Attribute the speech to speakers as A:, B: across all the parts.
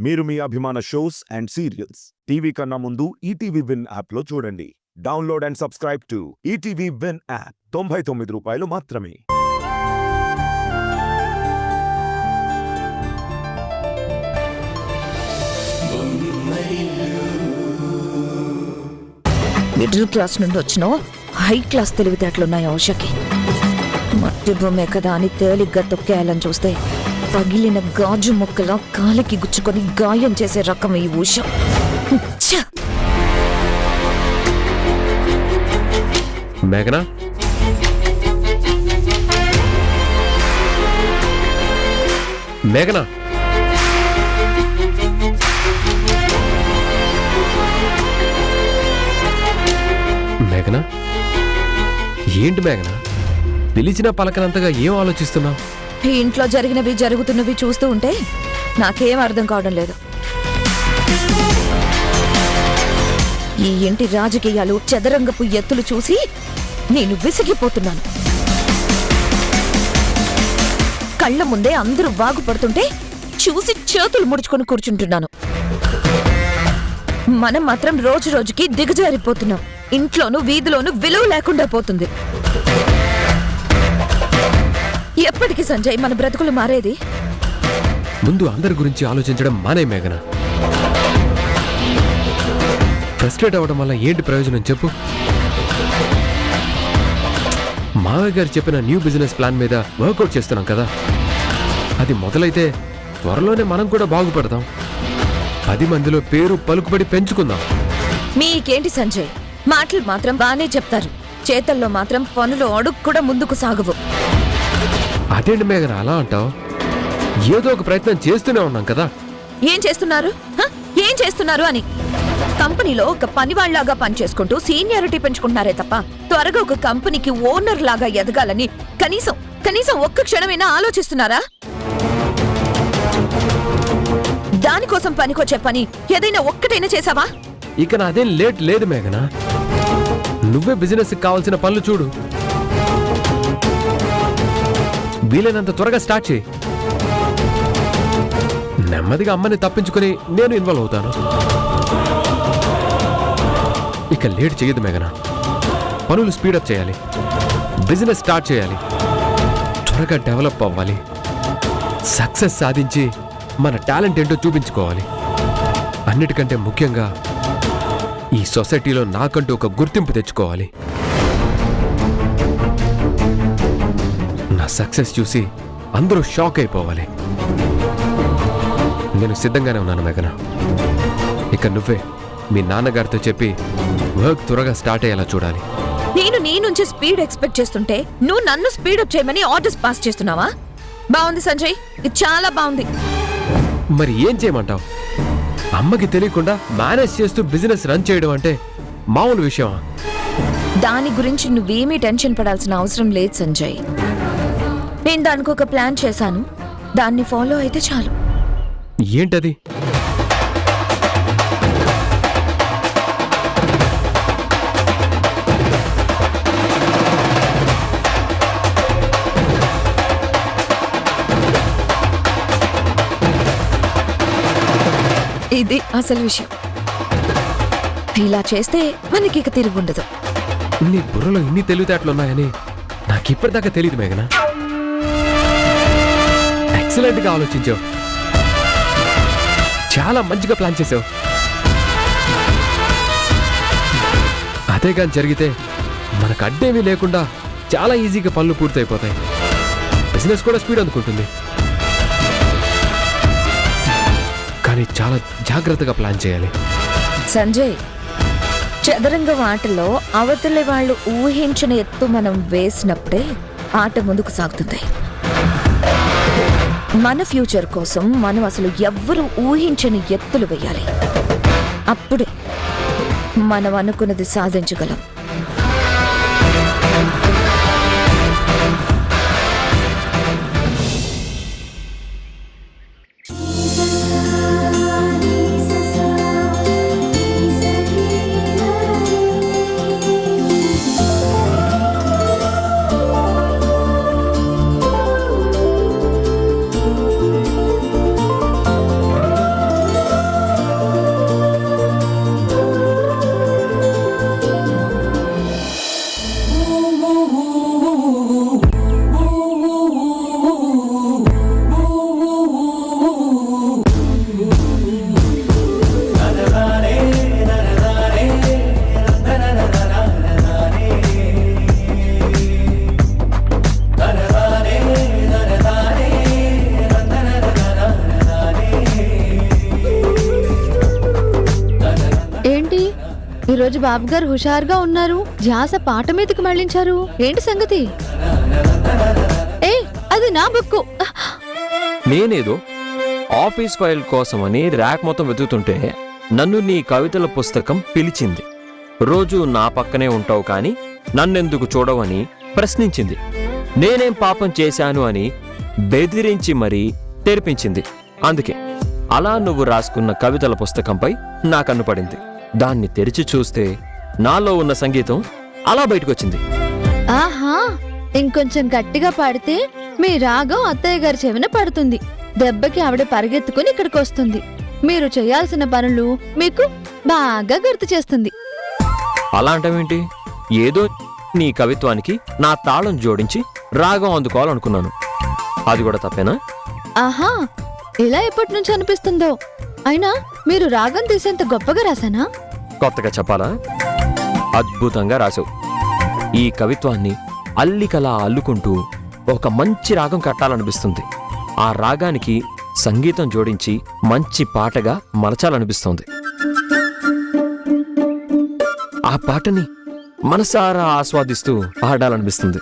A: మీరు మీ అభిమాన shows and serials TV కన్నా ముందు ఈటీవీ విన్ యాప్లో చూడండి. Download and subscribe to ETV win app. 99 రూపాయలు మాత్రమే.
B: మిడిల్ క్లాస్ నుండి వచ్చిన హై క్లాస్ తెలివితేటలున్నాయి ఉషకి. మట్టి బొమ్మే కదా అని తేలిగ్గా తొక్కేయాలని చూస్తే పగిలిన గాజు ముక్కలా కాలికి గుచ్చుకొని గాయం చేసే రకం ఈ ఉష.
C: మేఘనా, మేఘనా, మేఘనా, ఏంటి మేఘనా పిలిచినా పలకనంతగా ఏం ఆలోచిస్తున్నావు?
B: ఈ ఇంట్లో జరిగినవి జరుగుతున్నవి చూస్తూ ఉంటే నాకేం అర్థం కావడం లేదు. ఈ ఇంటి రాజకీయాలు చదరంగపు ఎత్తులు చూసి నేను విసిగిపోతున్నాను. కళ్ళ ముందే అందరూ బాగుపడుతుంటే చూసి చేతులు ముడుచుకొని కూర్చుంటున్నాను. మనం మాత్రం రోజు రోజుకి దిగజారిపోతున్నాం. ఇంట్లోనూ వీధిలోనూ విలువ లేకుండా పోతుంది. ఎప్పటికి సంజయ్ మన బ్రతుకులు మారేది?
C: ముందు అందరి గురించి ఆలోచించడం మానే మేఘనా. ఫ్రస్ట్రేట్ అవ్వడం వల్ల ఏంటి ప్రయోజనం చెప్పు? మావయ్య గారు చెప్పిన న్యూ బిజినెస్ ప్లాన్ మీద వర్కౌట్ చేస్తున్నాం కదా. అది మొదలైతే త్వరలోనే మనం కూడా బాగుపడతాం. 10 మందిలో పేరు పలుకుబడి పెంచుకుందాం.
B: మీకేంటి సంజయ్, మాటలు మాత్రం బానే చెప్తారు, చేతల్లో మాత్రం పనులు అడుగు కూడా ముందుకు సాగవు.
C: అదేంటి మేఘన అలా అంటావు? ఏదో ఒక ప్రయత్నం చేస్తూనే ఉన్నాం కదా.
B: ఏం చేస్తున్నారు? ఏం చేస్తున్నారు అని కంపెనీలో ఒక పనివాళ్లాగా పనిచేసుకుంటూ సీనియారిటీ పెంచుకుంటున్నారే తప్ప త్వరగా ఒక కంపెనీకి ఓనర్ లాగా ఎదగాలని కనీసం ఒక్క క్షణమైనా ఆలోచిస్తున్నారా? దానికోసం పనికొచ్చే పని ఏదైనా ఒక్కటైనా చేసావా?
C: ఇక నాదేం లేట్ లేదు మేఘనా. నువ్వే బిజినెస్ కావాల్సిన పనులు చూడు. వీలైనంత త్వరగా స్టార్ట్ చేయి. నెమ్మదిగా అమ్మని తప్పించుకుని నేను ఇన్వాల్వ్ అవుతాను. ఇక లేట్ చేయదు మేఘనా. పనులు స్పీడప్ చేయాలి, బిజినెస్ స్టార్ట్ చేయాలి, త్వరగా డెవలప్ అవ్వాలి, సక్సెస్ సాధించి మన టాలెంట్ ఏంటో చూపించుకోవాలి. అన్నిటికంటే ముఖ్యంగా ఈ సొసైటీలో నాకంటూ ఒక గుర్తింపు తెచ్చుకోవాలి. నా సక్సెస్ చూసి అందరూ షాక్ అయిపోవాలి. నేను సిద్ధంగానే ఉన్నాను మేఘనా. ఇక నువ్వే మీ నాన్నగారితో చెప్పి వర్క్ త్వరగా స్టార్ట్ అయ్యేలా చూడాలి.
B: నేను నీ నుంచి స్పీడ్ ఎక్స్పెక్ట్ చేస్తుంటే నువ్వు నన్ను స్పీడప్ చేయమని ఆర్డర్స్ పాస్ చేస్తున్నావా? బాగుంది సంజయ్, ఇది చాలా బాగుంది.
C: మరి ఏం చేయమంటావు? అమ్మకి తెలియకుండా మేనేజ్ చేస్తూ బిజినెస్ రన్ చేయడం అంటే మామూలు విషయమా?
B: దాని గురించి నువ్వేమీ టెన్షన్ పడాల్సిన అవసరం లేదు సంజయ్. నేను దానికి ఒక ప్లాన్ చేశాను, దాన్ని ఫాలో అయితే చాలు.
C: ఏంటది?
B: ఇది అసలు విషయం. ఇలా చేస్తే మనకి ఇక తిరుగుండదు.
C: నీ బుర్రలో ఇన్ని తెలివితేటలున్నాయని నాకు ఇప్పటిదాకా తెలియదు మేఘనా. ఎక్సలెంట్ గా ఆలోచించావు, చాలా మంచిగా ప్లాన్ చేసావు. అదే కానీ జరిగితే మనకు అడ్డేమీ లేకుండా చాలా ఈజీగా పనులు పూర్తయిపోతాయి. బిజినెస్ కూడా స్పీడ్ అందుకుంటుంది. కానీ చాలా జాగ్రత్తగా ప్లాన్ చేయాలి.
B: సంజయ్, చదరంగం ఆటలో అవతలి వాళ్ళు ఊహించిన ఎత్తు మనం వేసినప్పుడే ఆట ముందుకు సాగుతుంది. మన ఫ్యూచర్ కోసం మనం అసలు ఎవ్వరూ ఊహించని ఎత్తులు వేయాలి. అప్పుడే మనం అనుకున్నది సాధించగలం.
D: రోజు బాబు గారు హుషారుగా ఉన్నారు, ధ్యాస పాట మీదకి మళ్ళించారు. ఏంటి సంగతి? ఏ అది నా బుక్కు.
E: నేనేదో ఆఫీస్ ఫైల్ కోసమని ర్యాక్ మొత్తం వెతుకుతుంటే నన్ను నీ కవితల పుస్తకం పిలిచింది. రోజు నా పక్కనే ఉంటావు కానీ నన్నెందుకు చూడవని ప్రశ్నించింది. నేనేం పాపం చేశాను అని బెదిరించి మరీ తెరిపించింది. అందుకే అలా నువ్వు రాసుకున్న కవితల పుస్తకంపై నా కన్ను పడింది. దాన్ని తెరిచి చూస్తే నాలో ఉన్న సంగీతం అలా బయటకొచ్చింది.
D: ఆహా, ఇంకొంచెం గట్టిగా పాడితే మీ రాగం అత్తయ్య గారి చెవిన పడుతుంది. దెబ్బకి ఆవిడ పరిగెత్తుకుని ఇక్కడికి వస్తుంది. మీరు చేయాల్సిన పనులు మీకు బాగా గుర్తు చేస్తుంది.
E: అలా అంటావేంటి? ఏదో నీ కవిత్వానికి నా తాళం జోడించి రాగం అందుకోవాలనుకున్నాను. అది కూడా తప్పేనా?
D: ఆహా, ఇలా ఎప్పటి నుంచి అనిపిస్తుందో. అయినా మీరు రాగం తీసేంత గొప్పగా రాసానా?
E: కొత్తగా చెప్పాలా? అద్భుతంగా రాసావు. ఈ కవిత్వాన్ని అల్లికలా అల్లుకుంటూ ఒక మంచి రాగం కట్టాలనిపిస్తుంది. ఆ రాగానికి సంగీతం జోడించి మంచి పాటగా మలచాలనిపిస్తోంది. ఆ పాటని మనసారా ఆస్వాదిస్తూ పాడాలనిపిస్తుంది.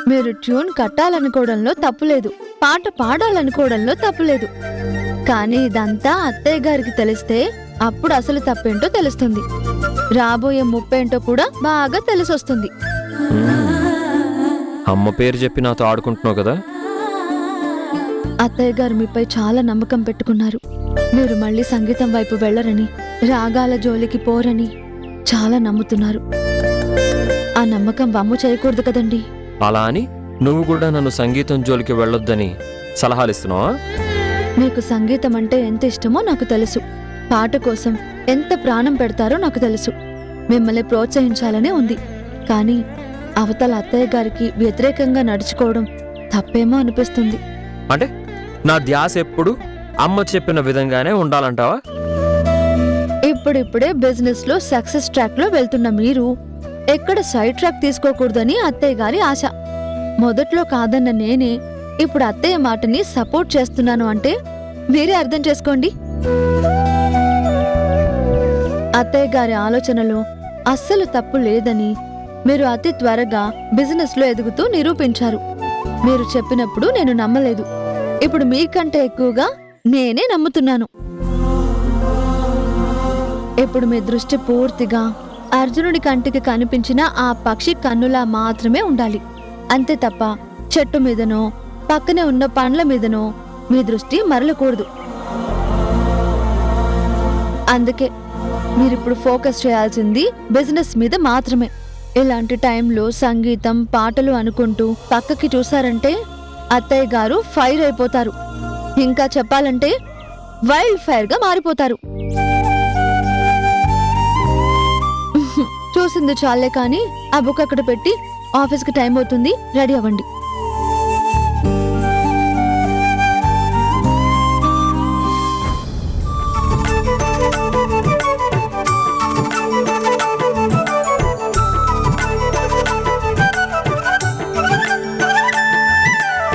D: మీరు ట్యూన్ కట్టాలనుకోవడంలో తప్పులేదు, పాట పాడాలనుకోవడంలో తప్పులేదు. కానీ ఇదంతా అత్తయ్య గారికి తెలిస్తే అప్పుడు అసలు తప్పేంటో తెలుస్తుంది. రాబోయే ముప్పేంటో కూడా బాగా తెలిసొస్తుంది.
E: అమ్మ పేరు చెప్పి నాతో ఆడుకుంటున్నావు కదా?
D: అత్తయ్య గారు మీపై చాలా నమ్మకం పెట్టుకున్నారు. మీరు మళ్ళీ సంగీతం వైపు వెళ్లరని, రాగాల జోలికి పోరని చాలా నమ్ముతున్నారు. ఆ నమ్మకం వమ్ము చేయకూడదు కదండి.
E: అలా అని నువ్వు కూడా నన్ను సంగీతం జోలికి వెళ్ళొద్దని సలహాలిస్తున్నావా?
D: మీకు సంగీతం అంటే ఎంత ఇష్టమో నాకు తెలుసు. పాట కోసం ఎంత ప్రాణం పెడతారో నాకు తెలుసు. మిమ్మల్ని ప్రోత్సహించాలనే ఉంది. కానీ అవతల అత్తయ్య గారికి వ్యతిరేకంగా నడుచుకోవడం తప్పేమో అనిపిస్తుంది.
E: అంటే నా ధ్యాస ఎప్పుడు అమ్మ చెప్పిన విధంగానే ఉండాలంటావా?
D: ఇప్పుడిప్పుడే బిజినెస్ లో సక్సెస్ ట్రాక్ లో వెళ్తున్న మీరు ఎక్కడ సైడ్ ట్రాక్ తీసుకోకూడదని అత్తయ్య గారి ఆశ. మొదట్లో కాదన్న నేనే ఇప్పుడు అత్తయ్య మాటని సపోర్ట్ చేస్తున్నాను అంటే మీరే అర్థం చేసుకోండి. అత్తయ్య గారి ఆలోచనలో అస్సలు తప్పు లేదని మీరు అతి త్వరగా బిజినెస్ లో ఎదుగుతూ నిరూపించారు. మీరు చెప్పినప్పుడు నేను నమ్మలేదు. ఇప్పుడు మీకంటే ఎక్కువగా నేనే నమ్ముతున్నాను. ఇప్పుడు మీ దృష్టి పూర్తిగా అర్జునుడి కంటికి కనిపించిన ఆ పక్షి కన్నులా మాత్రమే ఉండాలి. అంతే తప్ప చెట్టు మీదనో పక్కనే ఉన్న పండ్ల మీదనో మీ దృష్టి మరలకూడదు. అందుకే మీరిప్పుడు ఫోకస్ చేయాల్సింది బిజినెస్ మీద మాత్రమే. ఇలాంటి టైంలో సంగీతం పాటలు అనుకుంటూ పక్కకి చూసారంటే అత్తయ్య గారు ఫైర్ అయిపోతారు. ఇంకా చెప్పాలంటే వైల్డ్ ఫైర్ గా మారిపోతారు. చూసింది చాలే కానీ ఆ బుక్ అక్కడ పెట్టి ఆఫీస్కి టైం అవుతుంది, రెడీ అవ్వండి.